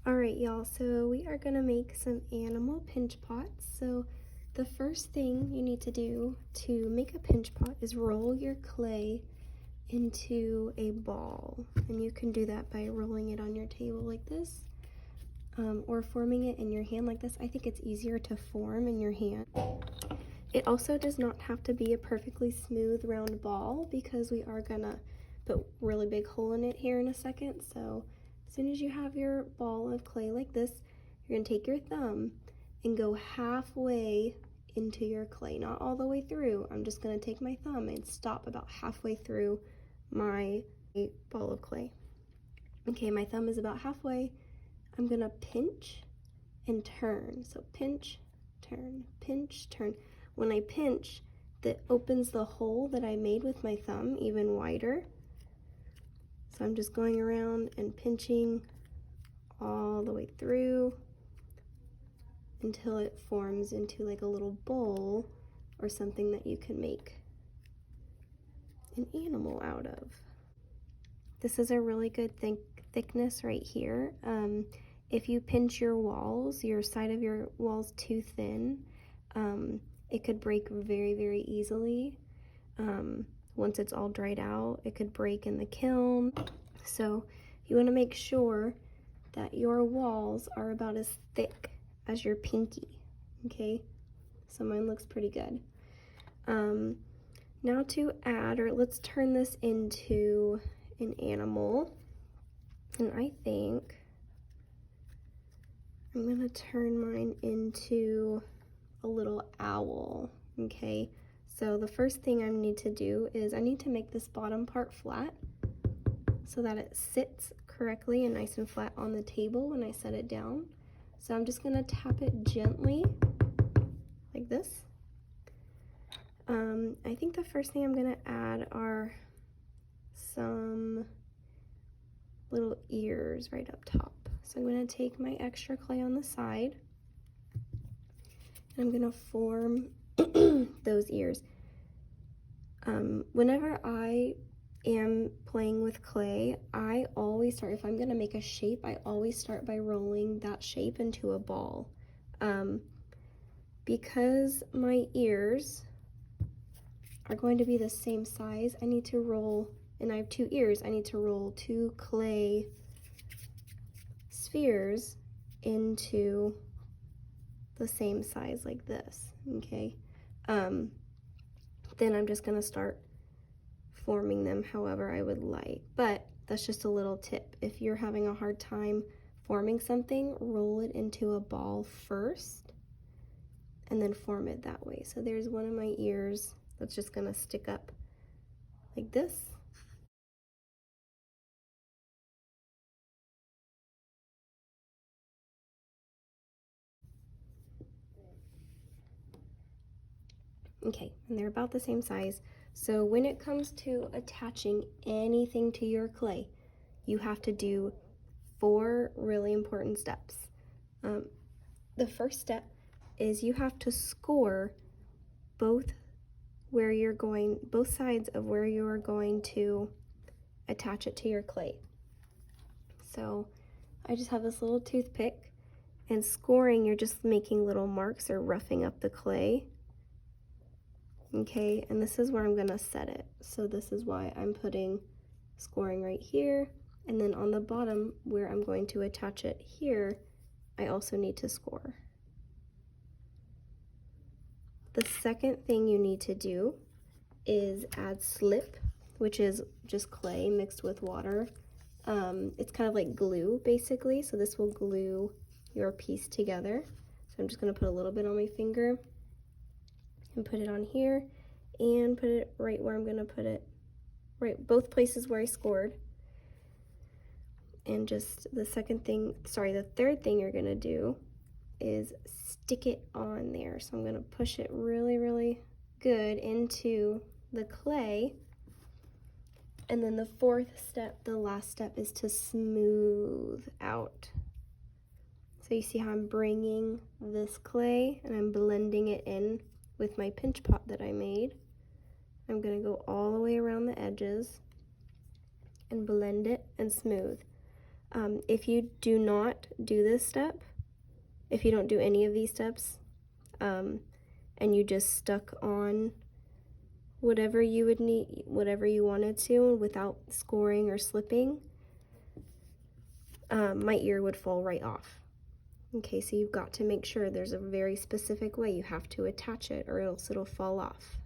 Alright y'all, so we are gonna make some animal pinch pots. So the first thing you need to do to make a pinch pot is roll your clay into a ball. And you can do that by rolling it on your table like this, or forming it in your hand like this. I think it's easier to form in your hand. It also does not have to be a perfectly smooth round ball because we are gonna put really big hole in it here in a second. So as soon as you have your ball of clay like this, you're gonna take your thumb and go halfway into your clay, not all the way through. I'm just gonna take my thumb and stop about halfway through my ball of clay. Okay, my thumb is about halfway. I'm gonna pinch and turn. So pinch, turn, pinch, turn. When I pinch, that opens the hole that I made with my thumb even wider. So I'm just going around and pinching all the way through until it forms into like a little bowl or something that you can make an animal out of. This is a really good thickness right here. If you pinch your walls, your side of your walls too thin, it could break very, very easily. Once it's all dried out, it could break in the kiln. So you want to make sure that your walls are about as thick as your pinky, okay? So mine looks pretty good. Now to add, or let's turn this into an animal. And I think I'm gonna turn mine into a little owl, okay? So the first thing I need to do is I need to make this bottom part flat so that it sits correctly and nice and flat on the table when I set it down. So I'm just gonna tap it gently like this. I think the first thing I'm gonna add are some little ears right up top. So I'm gonna take my extra clay on the side and I'm gonna form those ears. Whenever I am playing with clay, I always start, if I'm gonna make a shape, I always start by rolling that shape into a ball. Because my ears are going to be the same size, I need to roll, and I have 2 ears, I need to roll 2 clay spheres into the same size like this, okay? Then I'm just gonna start forming them however I would like. But that's just a little tip. If you're having a hard time forming something, roll it into a ball first and then form it that way. So there's one of my ears that's just gonna stick up like this. Okay, and they're about the same size. So when it comes to attaching anything to your clay, you have to do 4 really important steps. The first step is you have to score both sides of where you are going to attach it to your clay. So I just have this little toothpick, and scoring, you're just making little marks or roughing up the clay. Okay, and this is where I'm gonna set it. So this is why I'm putting scoring right here, and then on the bottom where I'm going to attach it here, I also need to score. The second thing you need to do is add slip, which is just clay mixed with water. It's kind of like glue basically, so this will glue your piece together. So I'm just gonna put a little bit on my finger and put it on here and put it right where I'm gonna put it, right, both places where I scored. And just the third thing you're gonna do is stick it on there. So I'm gonna push it really, really good into the clay. And then the fourth step, the last step, is to smooth out. So you see how I'm bringing this clay and I'm blending it in with my pinch pot that I made. I'm gonna go all the way around the edges and blend it and smooth. If you do not do this step, if you don't do any of these steps, and you just stuck on whatever you would need, whatever you wanted to without scoring or slipping, my ear would fall right off. Okay, so you've got to make sure there's a very specific way you have to attach it or else it'll fall off.